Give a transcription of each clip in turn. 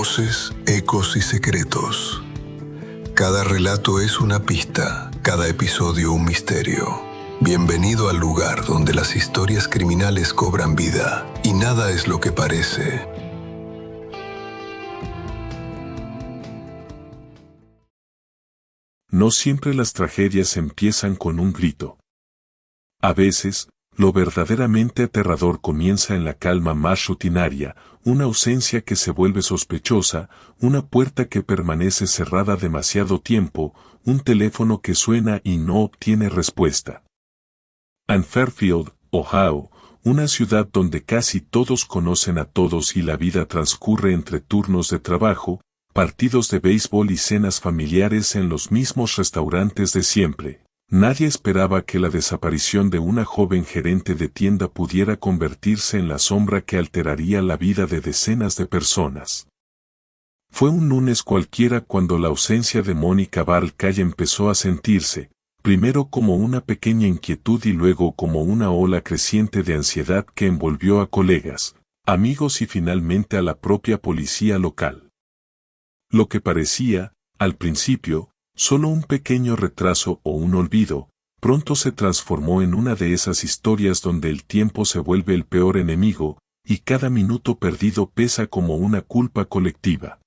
Voces, ecos y secretos. Cada relato es una pista, cada episodio un misterio. Bienvenido al lugar donde las historias criminales cobran vida y nada es lo que parece. No siempre las tragedias empiezan con un grito. A veces, lo verdaderamente aterrador comienza en la calma más rutinaria, una ausencia que se vuelve sospechosa, una puerta que permanece cerrada demasiado tiempo, un teléfono que suena y no obtiene respuesta. En Fairfield, Ohio, una ciudad donde casi todos conocen a todos y la vida transcurre entre turnos de trabajo, partidos de béisbol y cenas familiares en los mismos restaurantes de siempre. Nadie esperaba que la desaparición de una joven gerente de tienda pudiera convertirse en la sombra que alteraría la vida de decenas de personas. Fue un lunes cualquiera cuando la ausencia de Mónica Barclay empezó a sentirse, primero como una pequeña inquietud y luego como una ola creciente de ansiedad que envolvió a colegas, amigos y finalmente a la propia policía local. Lo que parecía, al principio, solo un pequeño retraso o un olvido, pronto se transformó en una de esas historias donde el tiempo se vuelve el peor enemigo, y cada minuto perdido pesa como una culpa colectiva.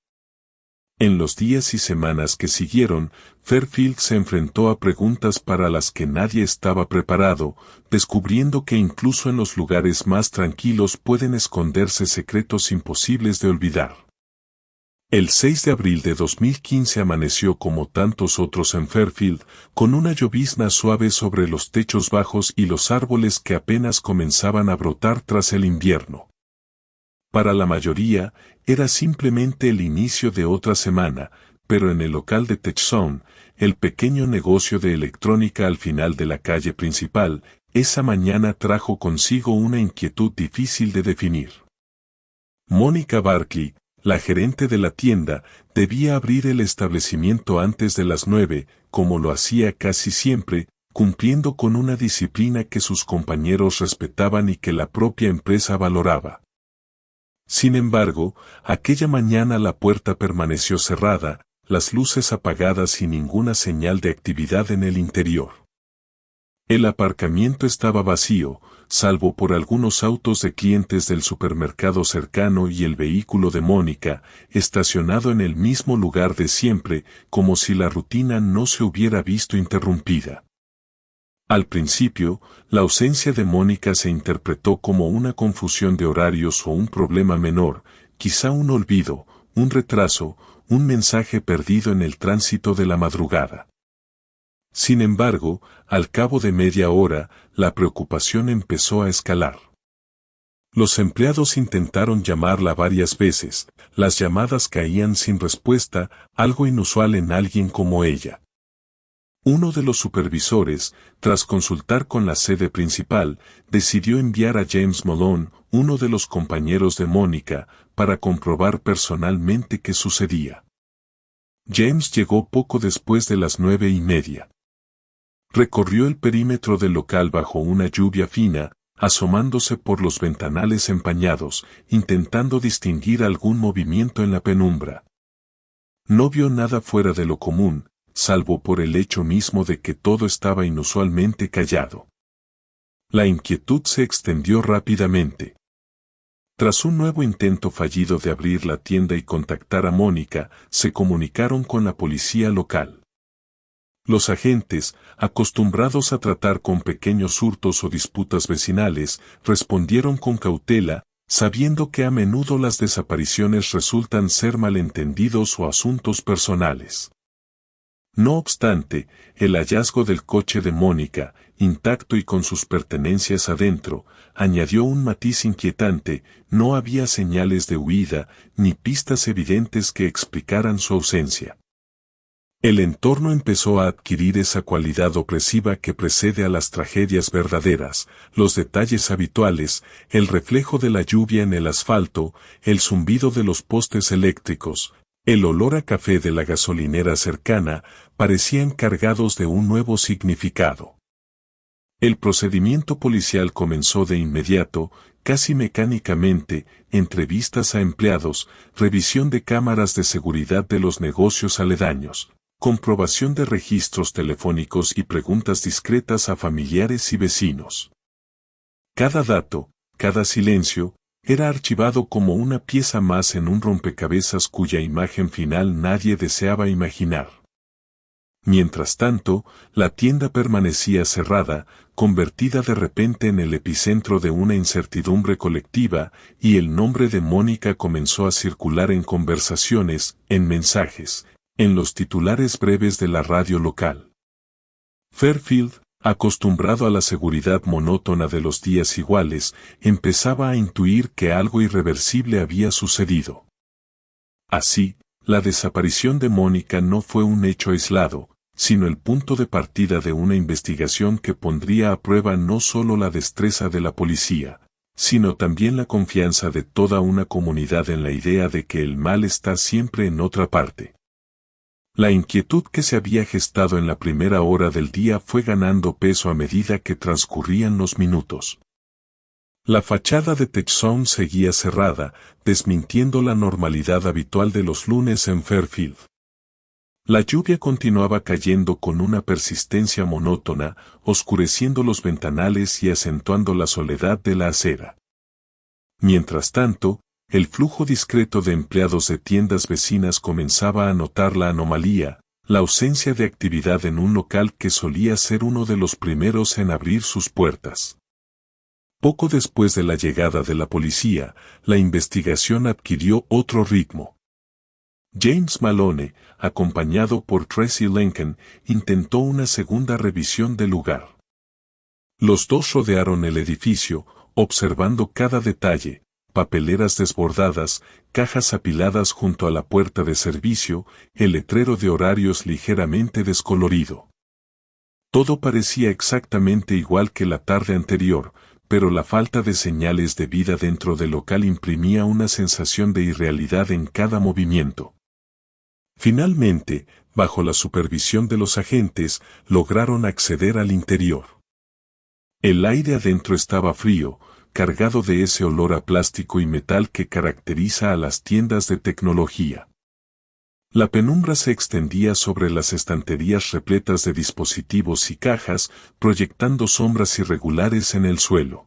En los días y semanas que siguieron, Fairfield se enfrentó a preguntas para las que nadie estaba preparado, descubriendo que incluso en los lugares más tranquilos pueden esconderse secretos imposibles de olvidar. El 6 de abril de 2015 amaneció como tantos otros en Fairfield, con una llovizna suave sobre los techos bajos y los árboles que apenas comenzaban a brotar tras el invierno. Para la mayoría, era simplemente el inicio de otra semana, pero en el local de TechZone, el pequeño negocio de electrónica al final de la calle principal, esa mañana trajo consigo una inquietud difícil de definir. Mónica Barclay, la gerente de la tienda, debía abrir el establecimiento antes de las 9, como lo hacía casi siempre, cumpliendo con una disciplina que sus compañeros respetaban y que la propia empresa valoraba. Sin embargo, aquella mañana la puerta permaneció cerrada, las luces apagadas y ninguna señal de actividad en el interior. El aparcamiento estaba vacío, salvo por algunos autos de clientes del supermercado cercano y el vehículo de Mónica, estacionado en el mismo lugar de siempre, como si la rutina no se hubiera visto interrumpida. Al principio, la ausencia de Mónica se interpretó como una confusión de horarios o un problema menor, quizá un olvido, un retraso, un mensaje perdido en el tránsito de la madrugada. Sin embargo, al cabo de media hora, la preocupación empezó a escalar. Los empleados intentaron llamarla varias veces, las llamadas caían sin respuesta, algo inusual en alguien como ella. Uno de los supervisores, tras consultar con la sede principal, decidió enviar a James Malone, uno de los compañeros de Mónica, para comprobar personalmente qué sucedía. James llegó poco después de las 9:30. Recorrió el perímetro del local bajo una lluvia fina, asomándose por los ventanales empañados, intentando distinguir algún movimiento en la penumbra. No vio nada fuera de lo común, salvo por el hecho mismo de que todo estaba inusualmente callado. La inquietud se extendió rápidamente. Tras un nuevo intento fallido de abrir la tienda y contactar a Mónica, se comunicaron con la policía local. Los agentes, acostumbrados a tratar con pequeños hurtos o disputas vecinales, respondieron con cautela, sabiendo que a menudo las desapariciones resultan ser malentendidos o asuntos personales. No obstante, el hallazgo del coche de Mónica, intacto y con sus pertenencias adentro, añadió un matiz inquietante: no había señales de huida, ni pistas evidentes que explicaran su ausencia. El entorno empezó a adquirir esa cualidad opresiva que precede a las tragedias verdaderas, los detalles habituales, el reflejo de la lluvia en el asfalto, el zumbido de los postes eléctricos, el olor a café de la gasolinera cercana, parecían cargados de un nuevo significado. El procedimiento policial comenzó de inmediato, casi mecánicamente, entrevistas a empleados, revisión de cámaras de seguridad de los negocios aledaños, comprobación de registros telefónicos y preguntas discretas a familiares y vecinos. Cada dato, cada silencio, era archivado como una pieza más en un rompecabezas cuya imagen final nadie deseaba imaginar. Mientras tanto, la tienda permanecía cerrada, convertida de repente en el epicentro de una incertidumbre colectiva, y el nombre de Mónica comenzó a circular en conversaciones, en mensajes, en los titulares breves de la radio local. Fairfield, acostumbrado a la seguridad monótona de los días iguales, empezaba a intuir que algo irreversible había sucedido. Así, la desaparición de Mónica no fue un hecho aislado, sino el punto de partida de una investigación que pondría a prueba no solo la destreza de la policía, sino también la confianza de toda una comunidad en la idea de que el mal está siempre en otra parte. La inquietud que se había gestado en la primera hora del día fue ganando peso a medida que transcurrían los minutos. La fachada de Techzone seguía cerrada, desmintiendo la normalidad habitual de los lunes en Fairfield. La lluvia continuaba cayendo con una persistencia monótona, oscureciendo los ventanales y acentuando la soledad de la acera. Mientras tanto, el flujo discreto de empleados de tiendas vecinas comenzaba a notar la anomalía, la ausencia de actividad en un local que solía ser uno de los primeros en abrir sus puertas. Poco después de la llegada de la policía, la investigación adquirió otro ritmo. James Malone, acompañado por Tracy Lincoln, intentó una segunda revisión del lugar. Los dos rodearon el edificio, observando cada detalle, papeleras desbordadas, cajas apiladas junto a la puerta de servicio, el letrero de horarios ligeramente descolorido. Todo parecía exactamente igual que la tarde anterior, pero la falta de señales de vida dentro del local imprimía una sensación de irrealidad en cada movimiento. Finalmente, bajo la supervisión de los agentes, lograron acceder al interior. El aire adentro estaba frío, cargado de ese olor a plástico y metal que caracteriza a las tiendas de tecnología. La penumbra se extendía sobre las estanterías repletas de dispositivos y cajas, proyectando sombras irregulares en el suelo.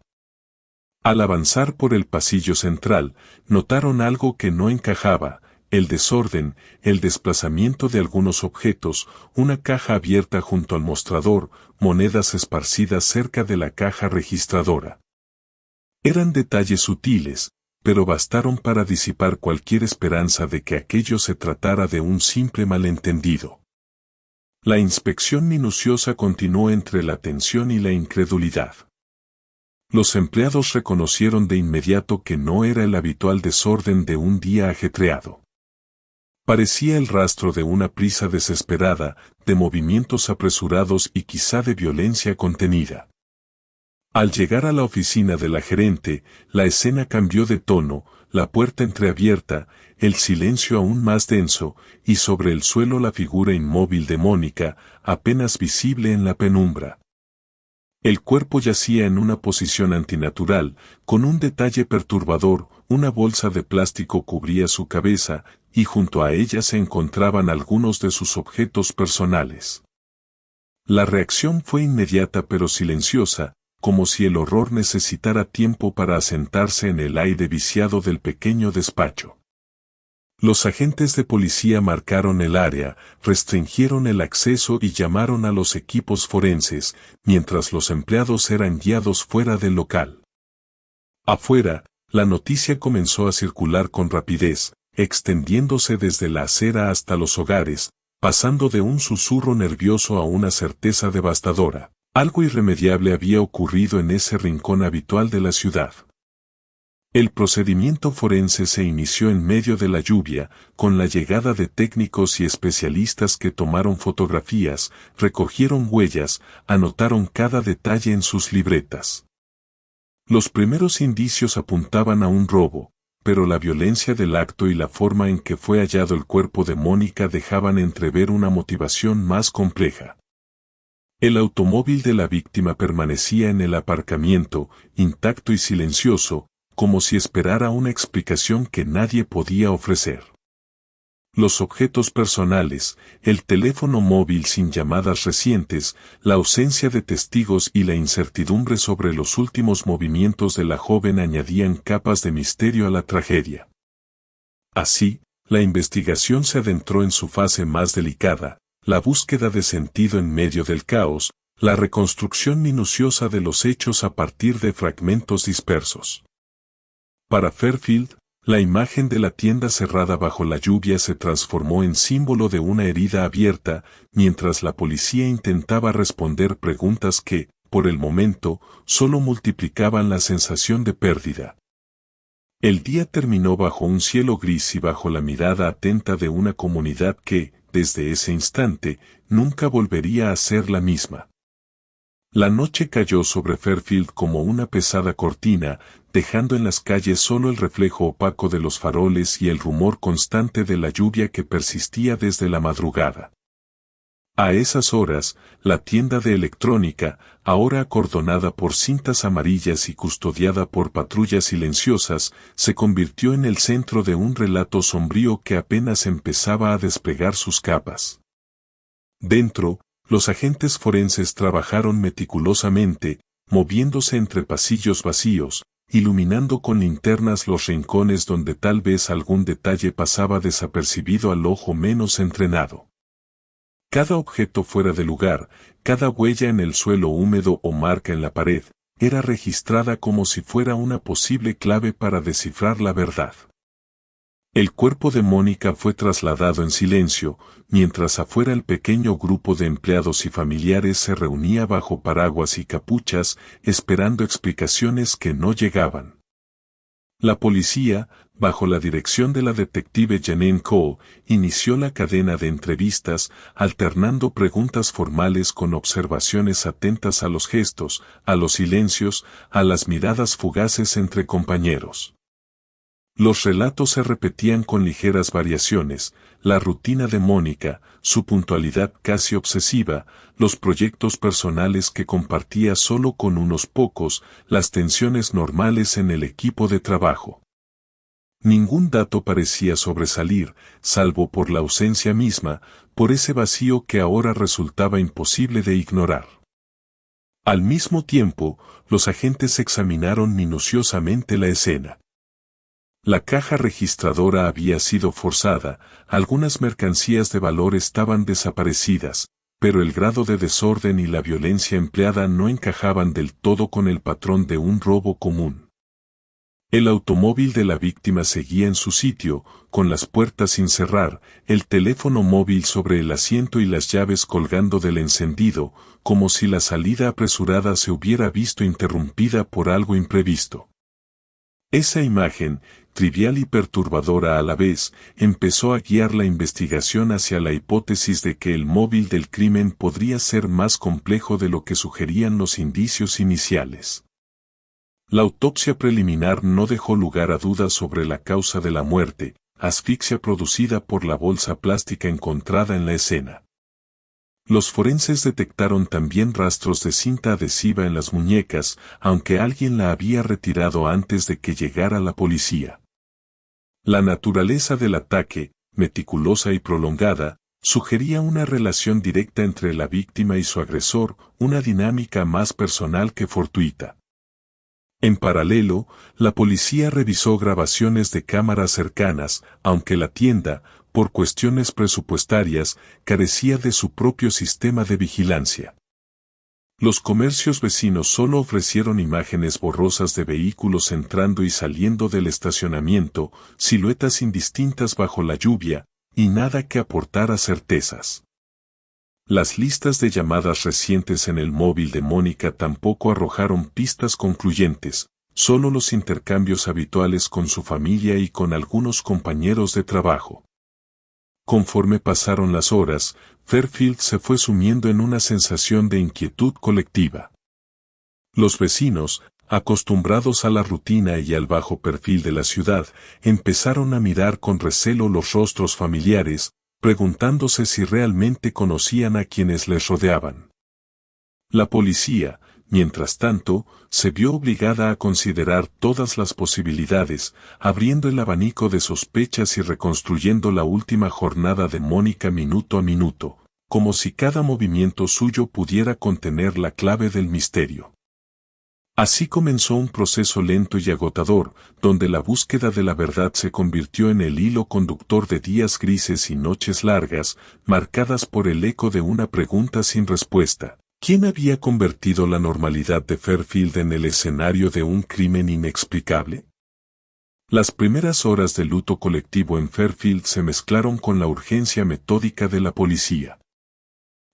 Al avanzar por el pasillo central, notaron algo que no encajaba: el desorden, el desplazamiento de algunos objetos, una caja abierta junto al mostrador, monedas esparcidas cerca de la caja registradora. Eran detalles sutiles, pero bastaron para disipar cualquier esperanza de que aquello se tratara de un simple malentendido. La inspección minuciosa continuó entre la tensión y la incredulidad. Los empleados reconocieron de inmediato que no era el habitual desorden de un día ajetreado. Parecía el rastro de una prisa desesperada, de movimientos apresurados y quizá de violencia contenida. Al llegar a la oficina de la gerente, la escena cambió de tono, la puerta entreabierta, el silencio aún más denso, y sobre el suelo la figura inmóvil de Mónica, apenas visible en la penumbra. El cuerpo yacía en una posición antinatural, con un detalle perturbador: una bolsa de plástico cubría su cabeza, y junto a ella se encontraban algunos de sus objetos personales. La reacción fue inmediata pero silenciosa, como si el horror necesitara tiempo para asentarse en el aire viciado del pequeño despacho. Los agentes de policía marcaron el área, restringieron el acceso y llamaron a los equipos forenses, mientras los empleados eran guiados fuera del local. Afuera, la noticia comenzó a circular con rapidez, extendiéndose desde la acera hasta los hogares, pasando de un susurro nervioso a una certeza devastadora. Algo irremediable había ocurrido en ese rincón habitual de la ciudad. El procedimiento forense se inició en medio de la lluvia, con la llegada de técnicos y especialistas que tomaron fotografías, recogieron huellas, anotaron cada detalle en sus libretas. Los primeros indicios apuntaban a un robo, pero la violencia del acto y la forma en que fue hallado el cuerpo de Mónica dejaban entrever una motivación más compleja. El automóvil de la víctima permanecía en el aparcamiento, intacto y silencioso, como si esperara una explicación que nadie podía ofrecer. Los objetos personales, el teléfono móvil sin llamadas recientes, la ausencia de testigos y la incertidumbre sobre los últimos movimientos de la joven añadían capas de misterio a la tragedia. Así, la investigación se adentró en su fase más delicada, la búsqueda de sentido en medio del caos, la reconstrucción minuciosa de los hechos a partir de fragmentos dispersos. Para Fairfield, la imagen de la tienda cerrada bajo la lluvia se transformó en símbolo de una herida abierta, mientras la policía intentaba responder preguntas que, por el momento, solo multiplicaban la sensación de pérdida. El día terminó bajo un cielo gris y bajo la mirada atenta de una comunidad que, desde ese instante, nunca volvería a ser la misma. La noche cayó sobre Fairfield como una pesada cortina, dejando en las calles solo el reflejo opaco de los faroles y el rumor constante de la lluvia que persistía desde la madrugada. A esas horas, la tienda de electrónica, ahora acordonada por cintas amarillas y custodiada por patrullas silenciosas, se convirtió en el centro de un relato sombrío que apenas empezaba a desplegar sus capas. Dentro, los agentes forenses trabajaron meticulosamente, moviéndose entre pasillos vacíos, iluminando con linternas los rincones donde tal vez algún detalle pasaba desapercibido al ojo menos entrenado. Cada objeto fuera de lugar, cada huella en el suelo húmedo o marca en la pared, era registrada como si fuera una posible clave para descifrar la verdad. El cuerpo de Mónica fue trasladado en silencio, mientras afuera el pequeño grupo de empleados y familiares se reunía bajo paraguas y capuchas, esperando explicaciones que no llegaban. La policía, bajo la dirección de la detective Janine Cole, inició la cadena de entrevistas, alternando preguntas formales con observaciones atentas a los gestos, a los silencios, a las miradas fugaces entre compañeros. Los relatos se repetían con ligeras variaciones, la rutina de Mónica, su puntualidad casi obsesiva, los proyectos personales que compartía solo con unos pocos, las tensiones normales en el equipo de trabajo. Ningún dato parecía sobresalir, salvo por la ausencia misma, por ese vacío que ahora resultaba imposible de ignorar. Al mismo tiempo, los agentes examinaron minuciosamente la escena. La caja registradora había sido forzada, algunas mercancías de valor estaban desaparecidas, pero el grado de desorden y la violencia empleada no encajaban del todo con el patrón de un robo común. El automóvil de la víctima seguía en su sitio, con las puertas sin cerrar, el teléfono móvil sobre el asiento y las llaves colgando del encendido, como si la salida apresurada se hubiera visto interrumpida por algo imprevisto. Esa imagen, trivial y perturbadora a la vez, empezó a guiar la investigación hacia la hipótesis de que el móvil del crimen podría ser más complejo de lo que sugerían los indicios iniciales. La autopsia preliminar no dejó lugar a dudas sobre la causa de la muerte, asfixia producida por la bolsa plástica encontrada en la escena. Los forenses detectaron también rastros de cinta adhesiva en las muñecas, aunque alguien la había retirado antes de que llegara la policía. La naturaleza del ataque, meticulosa y prolongada, sugería una relación directa entre la víctima y su agresor, una dinámica más personal que fortuita. En paralelo, la policía revisó grabaciones de cámaras cercanas, aunque la tienda, por cuestiones presupuestarias, carecía de su propio sistema de vigilancia. Los comercios vecinos solo ofrecieron imágenes borrosas de vehículos entrando y saliendo del estacionamiento, siluetas indistintas bajo la lluvia, y nada que aportara certezas. Las listas de llamadas recientes en el móvil de Mónica tampoco arrojaron pistas concluyentes, solo los intercambios habituales con su familia y con algunos compañeros de trabajo. Conforme pasaron las horas, Fairfield se fue sumiendo en una sensación de inquietud colectiva. Los vecinos, acostumbrados a la rutina y al bajo perfil de la ciudad, empezaron a mirar con recelo los rostros familiares, preguntándose si realmente conocían a quienes les rodeaban. La policía, mientras tanto, se vio obligada a considerar todas las posibilidades, abriendo el abanico de sospechas y reconstruyendo la última jornada de Mónica minuto a minuto, como si cada movimiento suyo pudiera contener la clave del misterio. Así comenzó un proceso lento y agotador, donde la búsqueda de la verdad se convirtió en el hilo conductor de días grises y noches largas, marcadas por el eco de una pregunta sin respuesta. ¿Quién había convertido la normalidad de Fairfield en el escenario de un crimen inexplicable? Las primeras horas de luto colectivo en Fairfield se mezclaron con la urgencia metódica de la policía.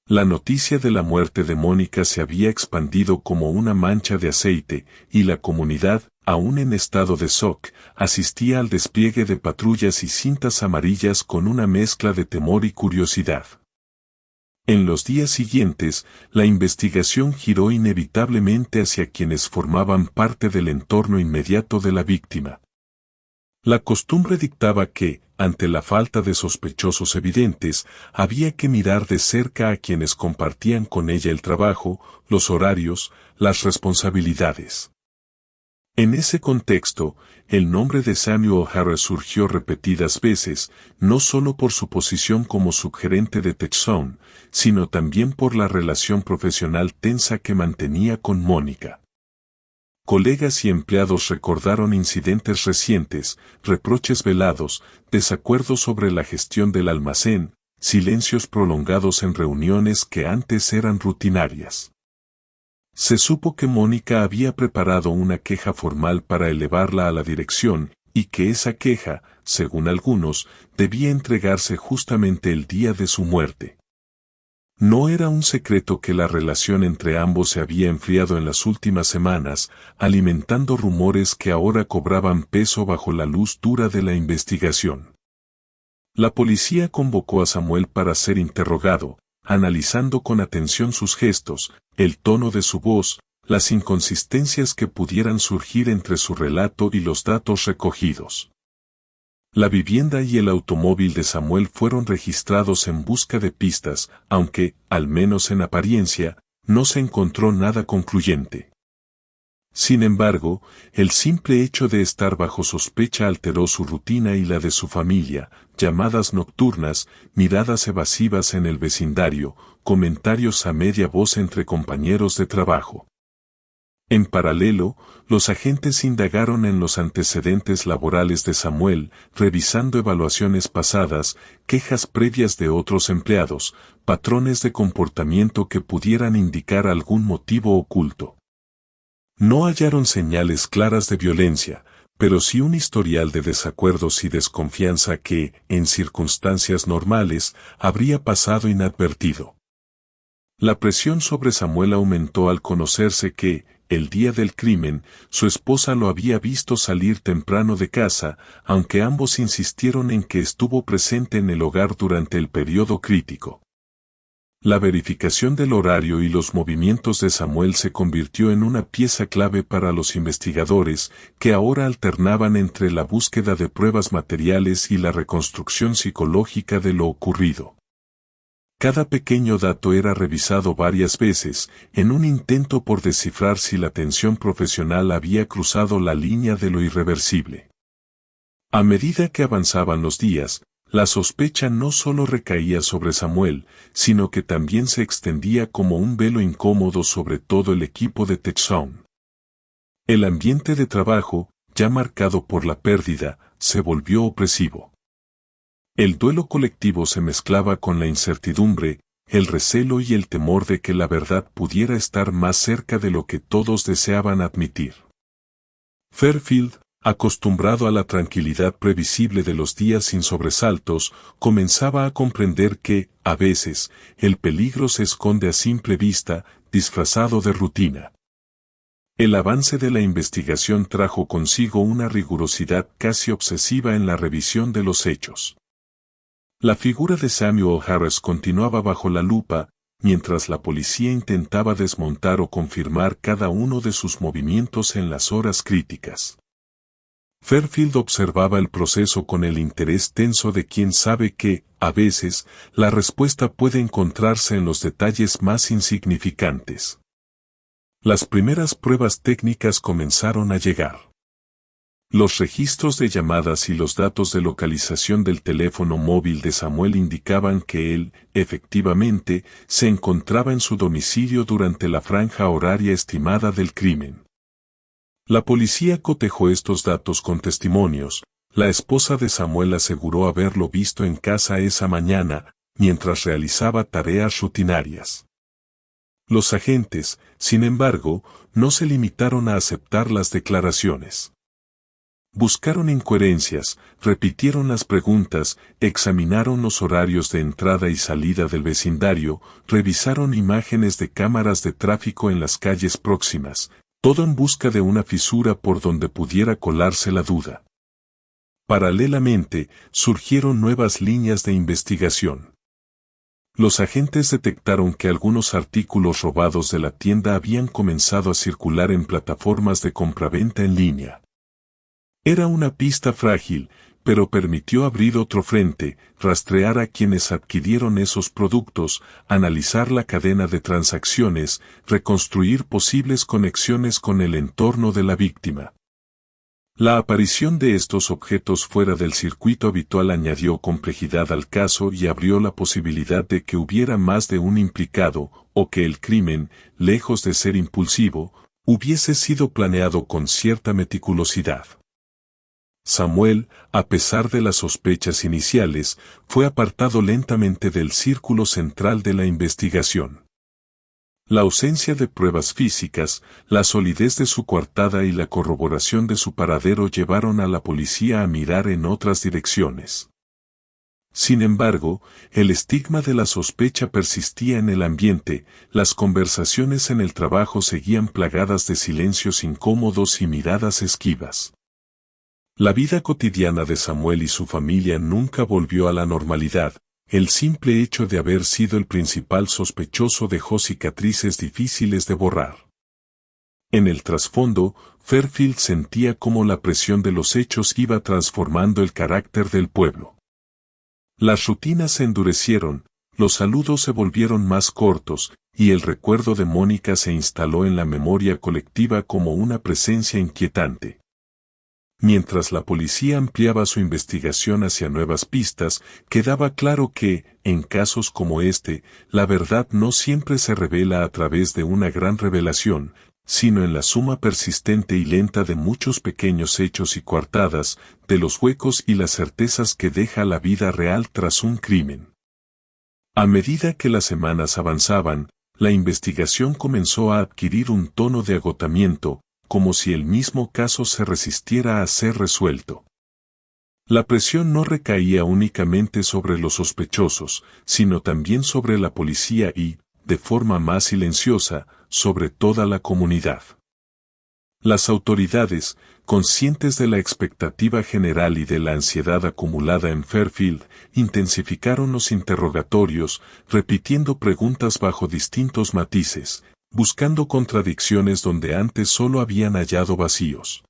La noticia de la muerte de Mónica se había expandido como una mancha de aceite, y la comunidad, aún en estado de shock, asistía al despliegue de patrullas y cintas amarillas con una mezcla de temor y curiosidad. En los días siguientes, la investigación giró inevitablemente hacia quienes formaban parte del entorno inmediato de la víctima. La costumbre dictaba que, ante la falta de sospechosos evidentes, había que mirar de cerca a quienes compartían con ella el trabajo, los horarios, las responsabilidades. En ese contexto, el nombre de Samuel Harris surgió repetidas veces, no solo por su posición como subgerente de TechZone, sino también por la relación profesional tensa que mantenía con Mónica. Colegas y empleados recordaron incidentes recientes, reproches velados, desacuerdos sobre la gestión del almacén, silencios prolongados en reuniones que antes eran rutinarias. Se supo que Mónica había preparado una queja formal para elevarla a la dirección, y que esa queja, según algunos, debía entregarse justamente el día de su muerte. No era un secreto que la relación entre ambos se había enfriado en las últimas semanas, alimentando rumores que ahora cobraban peso bajo la luz dura de la investigación. La policía convocó a Samuel para ser interrogado, analizando con atención sus gestos, el tono de su voz, las inconsistencias que pudieran surgir entre su relato y los datos recogidos. La vivienda y el automóvil de Samuel fueron registrados en busca de pistas, aunque, al menos en apariencia, no se encontró nada concluyente. Sin embargo, el simple hecho de estar bajo sospecha alteró su rutina y la de su familia, llamadas nocturnas, miradas evasivas en el vecindario, comentarios a media voz entre compañeros de trabajo. En paralelo, los agentes indagaron en los antecedentes laborales de Samuel, revisando evaluaciones pasadas, quejas previas de otros empleados, patrones de comportamiento que pudieran indicar algún motivo oculto. No hallaron señales claras de violencia, pero sí un historial de desacuerdos y desconfianza que, en circunstancias normales, habría pasado inadvertido. La presión sobre Samuel aumentó al conocerse que, el día del crimen, su esposa lo había visto salir temprano de casa, aunque ambos insistieron en que estuvo presente en el hogar durante el periodo crítico. La verificación del horario y los movimientos de Samuel se convirtió en una pieza clave para los investigadores, que ahora alternaban entre la búsqueda de pruebas materiales y la reconstrucción psicológica de lo ocurrido. Cada pequeño dato era revisado varias veces, en un intento por descifrar si la tensión profesional había cruzado la línea de lo irreversible. A medida que avanzaban los días, la sospecha no solo recaía sobre Samuel, sino que también se extendía como un velo incómodo sobre todo el equipo de TechZone. El ambiente de trabajo, ya marcado por la pérdida, se volvió opresivo. El duelo colectivo se mezclaba con la incertidumbre, el recelo y el temor de que la verdad pudiera estar más cerca de lo que todos deseaban admitir. Fairfield, acostumbrado a la tranquilidad previsible de los días sin sobresaltos, comenzaba a comprender que, a veces, el peligro se esconde a simple vista, disfrazado de rutina. El avance de la investigación trajo consigo una rigurosidad casi obsesiva en la revisión de los hechos. La figura de Samuel Harris continuaba bajo la lupa, mientras la policía intentaba desmontar o confirmar cada uno de sus movimientos en las horas críticas. Fairfield observaba el proceso con el interés tenso de quien sabe que, a veces, la respuesta puede encontrarse en los detalles más insignificantes. Las primeras pruebas técnicas comenzaron a llegar. Los registros de llamadas y los datos de localización del teléfono móvil de Samuel indicaban que él, efectivamente, se encontraba en su domicilio durante la franja horaria estimada del crimen. La policía cotejó estos datos con testimonios. La esposa de Samuel aseguró haberlo visto en casa esa mañana, mientras realizaba tareas rutinarias. Los agentes, sin embargo, no se limitaron a aceptar las declaraciones. Buscaron incoherencias, repitieron las preguntas, examinaron los horarios de entrada y salida del vecindario, revisaron imágenes de cámaras de tráfico en las calles próximas, todo en busca de una fisura por donde pudiera colarse la duda. Paralelamente, surgieron nuevas líneas de investigación. Los agentes detectaron que algunos artículos robados de la tienda habían comenzado a circular en plataformas de compraventa en línea. Era una pista frágil, pero permitió abrir otro frente, rastrear a quienes adquirieron esos productos, analizar la cadena de transacciones, reconstruir posibles conexiones con el entorno de la víctima. La aparición de estos objetos fuera del circuito habitual añadió complejidad al caso y abrió la posibilidad de que hubiera más de un implicado, o que el crimen, lejos de ser impulsivo, hubiese sido planeado con cierta meticulosidad. Samuel, a pesar de las sospechas iniciales, fue apartado lentamente del círculo central de la investigación. La ausencia de pruebas físicas, la solidez de su coartada y la corroboración de su paradero llevaron a la policía a mirar en otras direcciones. Sin embargo, el estigma de la sospecha persistía en el ambiente, las conversaciones en el trabajo seguían plagadas de silencios incómodos y miradas esquivas. La vida cotidiana de Samuel y su familia nunca volvió a la normalidad. El simple hecho de haber sido el principal sospechoso dejó cicatrices difíciles de borrar. En el trasfondo, Fairfield sentía cómo la presión de los hechos iba transformando el carácter del pueblo. Las rutinas se endurecieron, los saludos se volvieron más cortos, y el recuerdo de Mónica se instaló en la memoria colectiva como una presencia inquietante. Mientras la policía ampliaba su investigación hacia nuevas pistas, quedaba claro que, en casos como este, la verdad no siempre se revela a través de una gran revelación, sino en la suma persistente y lenta de muchos pequeños hechos y coartadas, de los huecos y las certezas que deja la vida real tras un crimen. A medida que las semanas avanzaban, la investigación comenzó a adquirir un tono de agotamiento, como si el mismo caso se resistiera a ser resuelto. La presión no recaía únicamente sobre los sospechosos, sino también sobre la policía y, de forma más silenciosa, sobre toda la comunidad. Las autoridades, conscientes de la expectativa general y de la ansiedad acumulada en Fairfield, intensificaron los interrogatorios, repitiendo preguntas bajo distintos matices, buscando contradicciones donde antes solo habían hallado vacíos.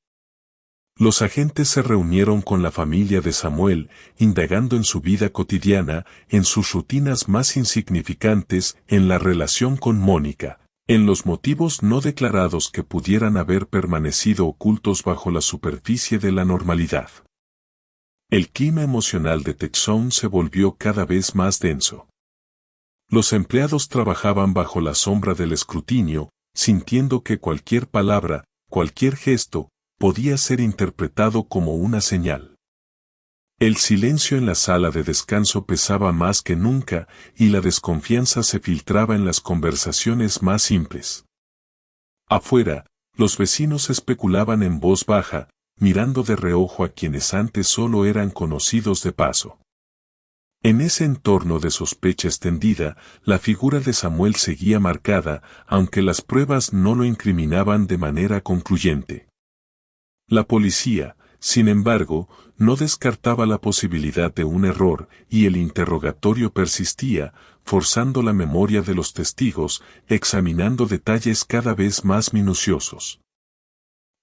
Los agentes se reunieron con la familia de Samuel, indagando en su vida cotidiana, en sus rutinas más insignificantes, en la relación con Mónica, en los motivos no declarados que pudieran haber permanecido ocultos bajo la superficie de la normalidad. El clima emocional de Tucson se volvió cada vez más denso. Los empleados trabajaban bajo la sombra del escrutinio, sintiendo que cualquier palabra, cualquier gesto, podía ser interpretado como una señal. El silencio en la sala de descanso pesaba más que nunca, y la desconfianza se filtraba en las conversaciones más simples. Afuera, los vecinos especulaban en voz baja, mirando de reojo a quienes antes solo eran conocidos de paso. En ese entorno de sospecha extendida, la figura de Samuel seguía marcada, aunque las pruebas no lo incriminaban de manera concluyente. La policía, sin embargo, no descartaba la posibilidad de un error, y el interrogatorio persistía, forzando la memoria de los testigos, examinando detalles cada vez más minuciosos.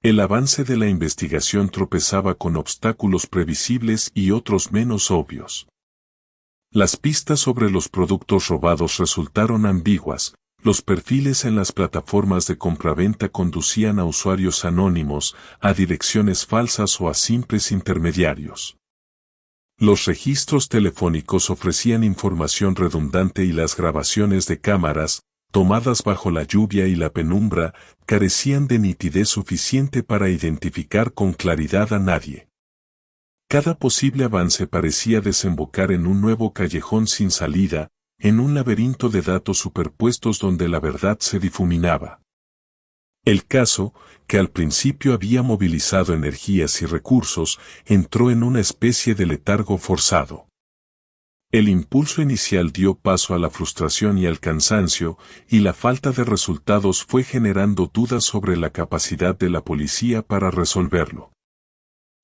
El avance de la investigación tropezaba con obstáculos previsibles y otros menos obvios. Las pistas sobre los productos robados resultaron ambiguas, Los perfiles en las plataformas de compraventa conducían a usuarios anónimos, a direcciones falsas o a simples intermediarios. Los registros telefónicos ofrecían información redundante y las grabaciones de cámaras, tomadas bajo la lluvia y la penumbra, carecían de nitidez suficiente para identificar con claridad a nadie. Cada posible avance parecía desembocar en un nuevo callejón sin salida, en un laberinto de datos superpuestos donde la verdad se difuminaba. El caso, que al principio había movilizado energías y recursos, entró en una especie de letargo forzado. El impulso inicial dio paso a la frustración y al cansancio, y la falta de resultados fue generando dudas sobre la capacidad de la policía para resolverlo.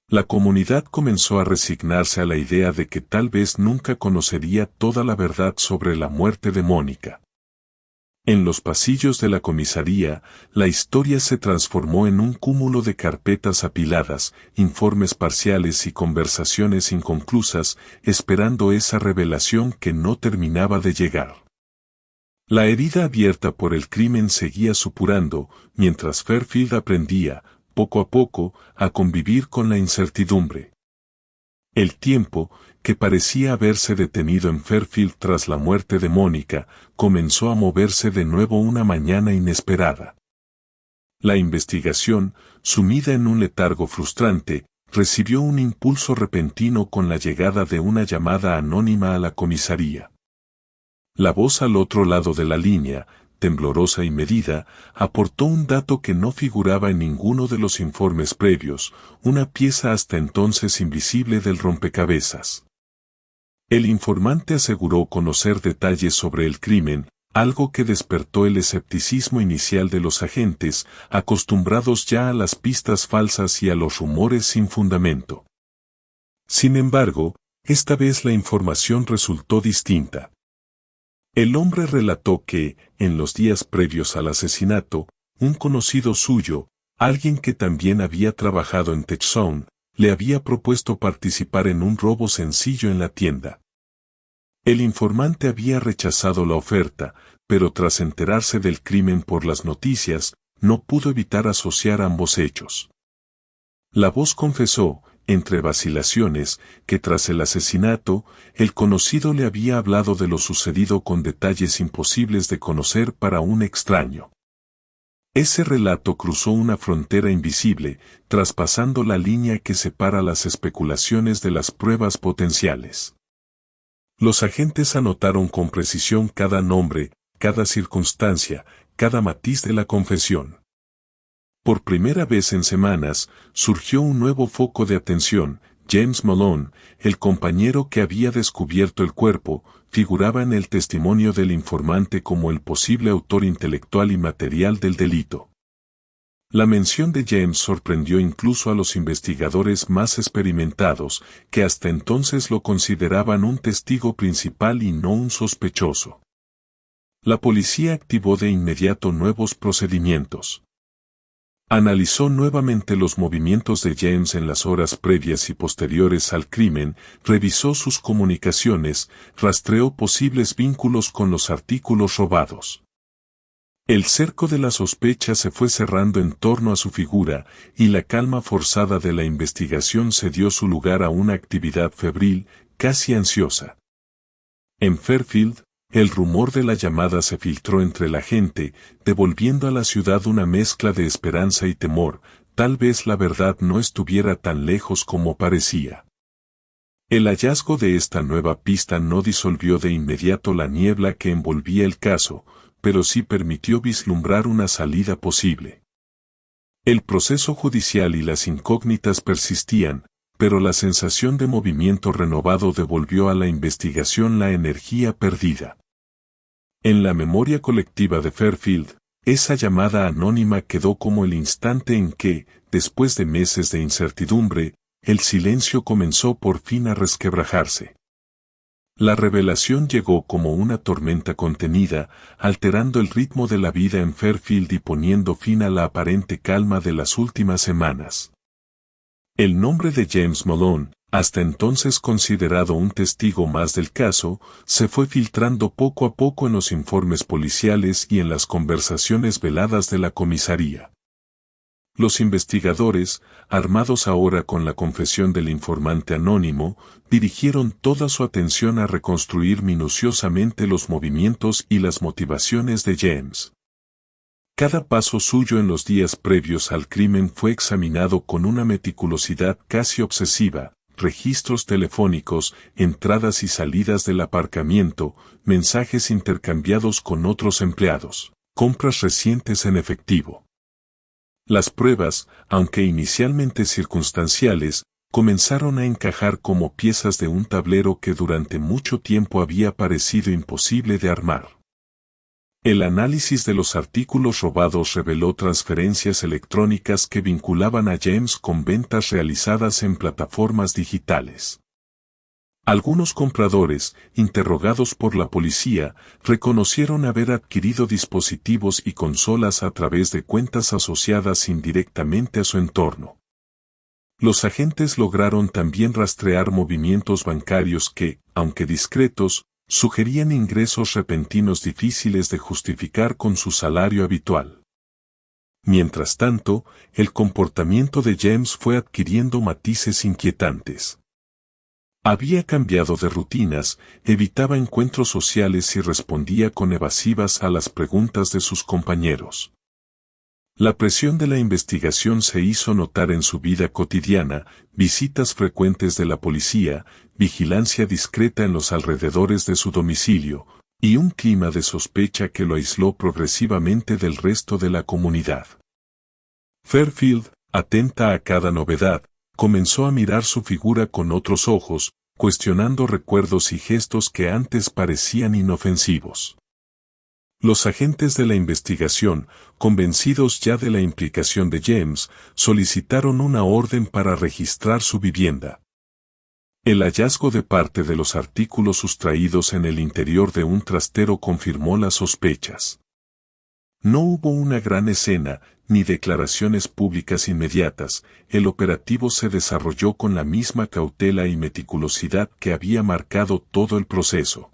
La comunidad comenzó a resignarse a la idea de que tal vez nunca conocería toda la verdad sobre la muerte de Mónica. En los pasillos de la comisaría, la historia se transformó en un cúmulo de carpetas apiladas, informes parciales y conversaciones inconclusas, esperando esa revelación que no terminaba de llegar. La herida abierta por el crimen seguía supurando, mientras Fairfield aprendía, poco a poco, a convivir con la incertidumbre. El tiempo, que parecía haberse detenido en Fairfield tras la muerte de Mónica, comenzó a moverse de nuevo una mañana inesperada. La investigación, sumida en un letargo frustrante, recibió un impulso repentino con la llegada de una llamada anónima a la comisaría. La voz al otro lado de la línea, temblorosa y medida, aportó un dato que no figuraba en ninguno de los informes previos, una pieza hasta entonces invisible del rompecabezas. El informante aseguró conocer detalles sobre el crimen, algo que despertó el escepticismo inicial de los agentes, acostumbrados ya a las pistas falsas y a los rumores sin fundamento. Sin embargo, esta vez la información resultó distinta. El hombre relató que, en los días previos al asesinato, un conocido suyo, alguien que también había trabajado en TechZone, le había propuesto participar en un robo sencillo en la tienda. El informante había rechazado la oferta, pero tras enterarse del crimen por las noticias, no pudo evitar asociar ambos hechos. La voz confesó, entre vacilaciones, que tras el asesinato, el conocido le había hablado de lo sucedido con detalles imposibles de conocer para un extraño. Ese relato cruzó una frontera invisible, traspasando la línea que separa las especulaciones de las pruebas potenciales. Los agentes anotaron con precisión cada nombre, cada circunstancia, cada matiz de la confesión. Por primera vez en semanas, surgió un nuevo foco de atención. James Malone, el compañero que había descubierto el cuerpo, figuraba en el testimonio del informante como el posible autor intelectual y material del delito. La mención de James sorprendió incluso a los investigadores más experimentados, que hasta entonces lo consideraban un testigo principal y no un sospechoso. La policía activó de inmediato nuevos procedimientos. Analizó nuevamente los movimientos de James en las horas previas y posteriores al crimen, revisó sus comunicaciones, rastreó posibles vínculos con los artículos robados. El cerco de la sospecha se fue cerrando en torno a su figura, y la calma forzada de la investigación cedió su lugar a una actividad febril, casi ansiosa. En Fairfield, el rumor de la llamada se filtró entre la gente, devolviendo a la ciudad una mezcla de esperanza y temor. Tal vez la verdad no estuviera tan lejos como parecía. El hallazgo de esta nueva pista no disolvió de inmediato la niebla que envolvía el caso, pero sí permitió vislumbrar una salida posible. El proceso judicial y las incógnitas persistían, pero la sensación de movimiento renovado devolvió a la investigación la energía perdida. En la memoria colectiva de Fairfield, esa llamada anónima quedó como el instante en que, después de meses de incertidumbre, el silencio comenzó por fin a resquebrajarse. La revelación llegó como una tormenta contenida, alterando el ritmo de la vida en Fairfield y poniendo fin a la aparente calma de las últimas semanas. El nombre de James Malone, hasta entonces considerado un testigo más del caso, se fue filtrando poco a poco en los informes policiales y en las conversaciones veladas de la comisaría. Los investigadores, armados ahora con la confesión del informante anónimo, dirigieron toda su atención a reconstruir minuciosamente los movimientos y las motivaciones de James. Cada paso suyo en los días previos al crimen fue examinado con una meticulosidad casi obsesiva: registros telefónicos, entradas y salidas del aparcamiento, mensajes intercambiados con otros empleados, compras recientes en efectivo. Las pruebas, aunque inicialmente circunstanciales, comenzaron a encajar como piezas de un tablero que durante mucho tiempo había parecido imposible de armar. El análisis de los artículos robados reveló transferencias electrónicas que vinculaban a James con ventas realizadas en plataformas digitales. Algunos compradores, interrogados por la policía, reconocieron haber adquirido dispositivos y consolas a través de cuentas asociadas indirectamente a su entorno. Los agentes lograron también rastrear movimientos bancarios que, aunque discretos, sugerían ingresos repentinos difíciles de justificar con su salario habitual. Mientras tanto, el comportamiento de James fue adquiriendo matices inquietantes. Había cambiado de rutinas, evitaba encuentros sociales y respondía con evasivas a las preguntas de sus compañeros. La presión de la investigación se hizo notar en su vida cotidiana: visitas frecuentes de la policía, vigilancia discreta en los alrededores de su domicilio, y un clima de sospecha que lo aisló progresivamente del resto de la comunidad. Fairfield, atenta a cada novedad, comenzó a mirar su figura con otros ojos, cuestionando recuerdos y gestos que antes parecían inofensivos. Los agentes de la investigación, convencidos ya de la implicación de James, solicitaron una orden para registrar su vivienda. El hallazgo de parte de los artículos sustraídos en el interior de un trastero confirmó las sospechas. No hubo una gran escena, ni declaraciones públicas inmediatas. El operativo se desarrolló con la misma cautela y meticulosidad que había marcado todo el proceso.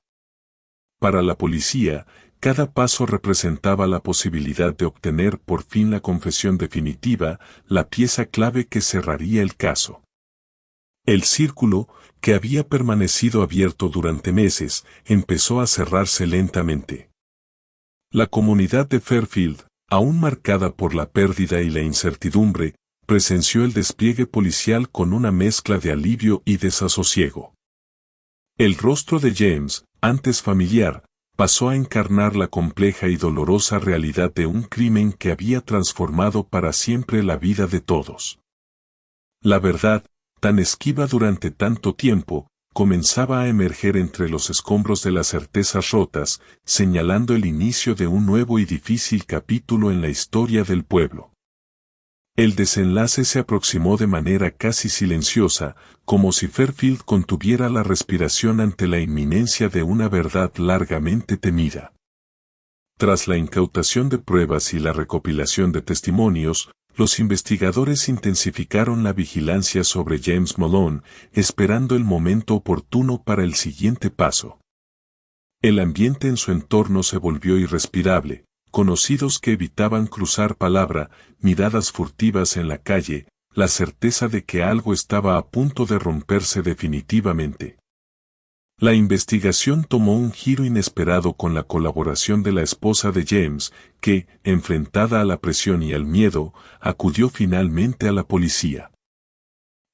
Para la policía, cada paso representaba la posibilidad de obtener por fin la confesión definitiva, la pieza clave que cerraría el caso. El círculo, que había permanecido abierto durante meses, empezó a cerrarse lentamente. La comunidad de Fairfield, aún marcada por la pérdida y la incertidumbre, presenció el despliegue policial con una mezcla de alivio y desasosiego. El rostro de James, antes familiar, pasó a encarnar la compleja y dolorosa realidad de un crimen que había transformado para siempre la vida de todos. La verdad, tan esquiva durante tanto tiempo, comenzaba a emerger entre los escombros de las certezas rotas, señalando el inicio de un nuevo y difícil capítulo en la historia del pueblo. El desenlace se aproximó de manera casi silenciosa, como si Fairfield contuviera la respiración ante la inminencia de una verdad largamente temida. Tras la incautación de pruebas y la recopilación de testimonios, los investigadores intensificaron la vigilancia sobre James Malone, esperando el momento oportuno para el siguiente paso. El ambiente en su entorno se volvió irrespirable. Conocidos que evitaban cruzar palabra, miradas furtivas en la calle, la certeza de que algo estaba a punto de romperse definitivamente. La investigación tomó un giro inesperado con la colaboración de la esposa de James, que, enfrentada a la presión y al miedo, acudió finalmente a la policía.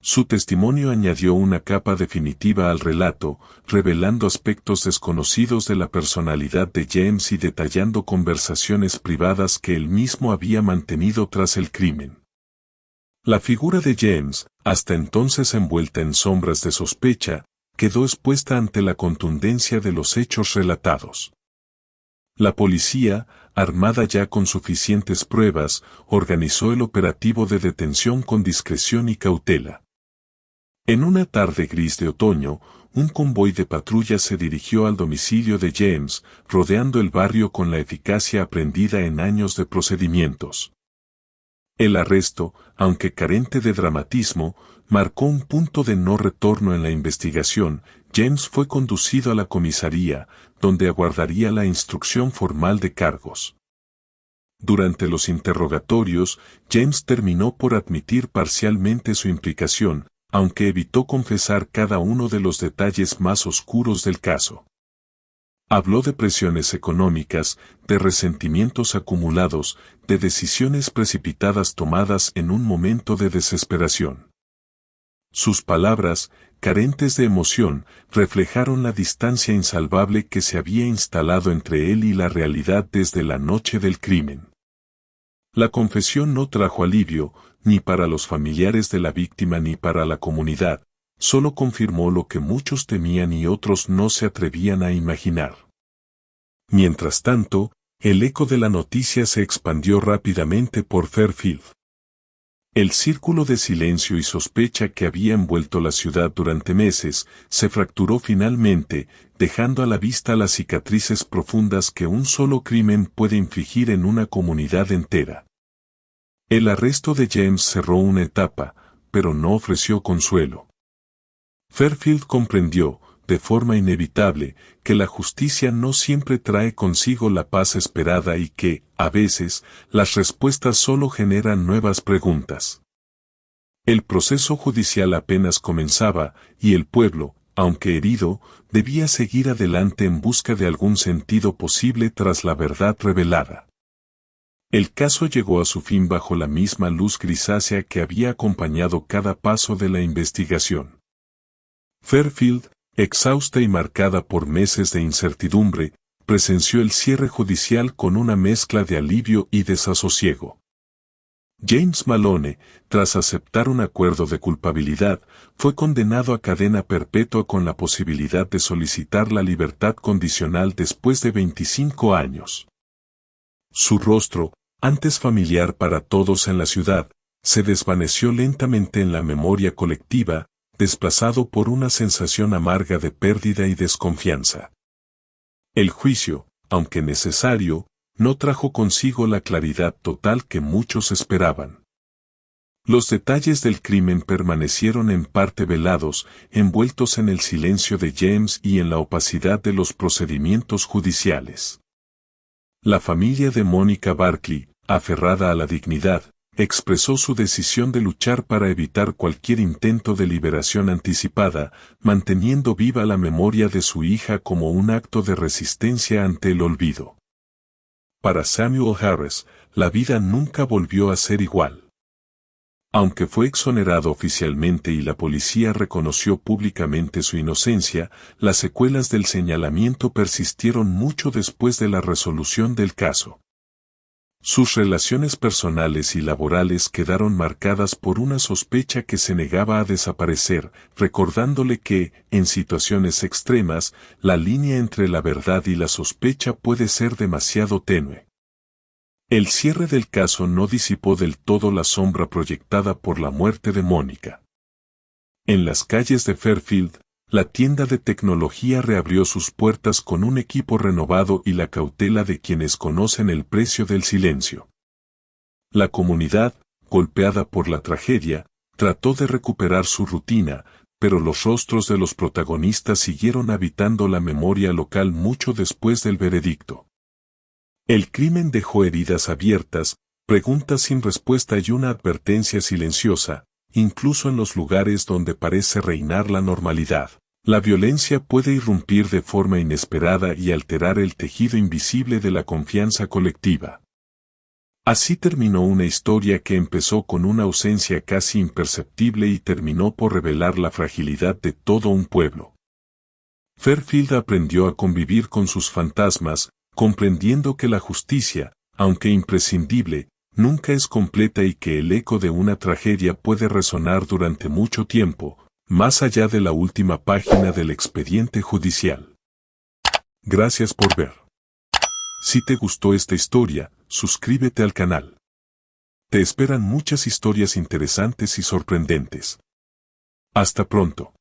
Su testimonio añadió una capa definitiva al relato, revelando aspectos desconocidos de la personalidad de James y detallando conversaciones privadas que él mismo había mantenido tras el crimen. La figura de James, hasta entonces envuelta en sombras de sospecha, quedó expuesta ante la contundencia de los hechos relatados. La policía, armada ya con suficientes pruebas, organizó el operativo de detención con discreción y cautela. En una tarde gris de otoño, un convoy de patrulla se dirigió al domicilio de James, rodeando el barrio con la eficacia aprendida en años de procedimientos. El arresto, aunque carente de dramatismo, marcó un punto de no retorno en la investigación. James fue conducido a la comisaría, donde aguardaría la instrucción formal de cargos. Durante los interrogatorios, James terminó por admitir parcialmente su implicación, aunque evitó confesar cada uno de los detalles más oscuros del caso. Habló de presiones económicas, de resentimientos acumulados, de decisiones precipitadas tomadas en un momento de desesperación. Sus palabras, carentes de emoción, reflejaron la distancia insalvable que se había instalado entre él y la realidad desde la noche del crimen. La confesión no trajo alivio, ni para los familiares de la víctima ni para la comunidad, solo confirmó lo que muchos temían y otros no se atrevían a imaginar. Mientras tanto, el eco de la noticia se expandió rápidamente por Fairfield. El círculo de silencio y sospecha que había envuelto la ciudad durante meses se fracturó finalmente, dejando a la vista las cicatrices profundas que un solo crimen puede infligir en una comunidad entera. El arresto de James cerró una etapa, pero no ofreció consuelo. Fairfield comprendió, de forma inevitable, que la justicia no siempre trae consigo la paz esperada y que, a veces, las respuestas solo generan nuevas preguntas. El proceso judicial apenas comenzaba, y el pueblo, aunque herido, debía seguir adelante en busca de algún sentido posible tras la verdad revelada. El caso llegó a su fin bajo la misma luz grisácea que había acompañado cada paso de la investigación. Fairfield, exhausta y marcada por meses de incertidumbre, presenció el cierre judicial con una mezcla de alivio y desasosiego. James Malone, tras aceptar un acuerdo de culpabilidad, fue condenado a cadena perpetua con la posibilidad de solicitar la libertad condicional después de 25 años. Su rostro, antes familiar para todos en la ciudad, se desvaneció lentamente en la memoria colectiva, desplazado por una sensación amarga de pérdida y desconfianza. El juicio, aunque necesario, no trajo consigo la claridad total que muchos esperaban. Los detalles del crimen permanecieron en parte velados, envueltos en el silencio de James y en la opacidad de los procedimientos judiciales. La familia de Mónica Barkley, aferrada a la dignidad, expresó su decisión de luchar para evitar cualquier intento de liberación anticipada, manteniendo viva la memoria de su hija como un acto de resistencia ante el olvido. Para Samuel Harris, la vida nunca volvió a ser igual. Aunque fue exonerado oficialmente y la policía reconoció públicamente su inocencia, las secuelas del señalamiento persistieron mucho después de la resolución del caso. Sus relaciones personales y laborales quedaron marcadas por una sospecha que se negaba a desaparecer, recordándole que, en situaciones extremas, la línea entre la verdad y la sospecha puede ser demasiado tenue. El cierre del caso no disipó del todo la sombra proyectada por la muerte de Mónica. En las calles de Fairfield, la tienda de tecnología reabrió sus puertas con un equipo renovado y la cautela de quienes conocen el precio del silencio. La comunidad, golpeada por la tragedia, trató de recuperar su rutina, pero los rostros de los protagonistas siguieron habitando la memoria local mucho después del veredicto. El crimen dejó heridas abiertas, preguntas sin respuesta y una advertencia silenciosa. Incluso en los lugares donde parece reinar la normalidad, la violencia puede irrumpir de forma inesperada y alterar el tejido invisible de la confianza colectiva. Así terminó una historia que empezó con una ausencia casi imperceptible y terminó por revelar la fragilidad de todo un pueblo. Fairfield aprendió a convivir con sus fantasmas, comprendiendo que la justicia, aunque imprescindible, nunca es completa y que el eco de una tragedia puede resonar durante mucho tiempo, más allá de la última página del expediente judicial. Gracias por ver. Si te gustó esta historia, suscríbete al canal. Te esperan muchas historias interesantes y sorprendentes. Hasta pronto.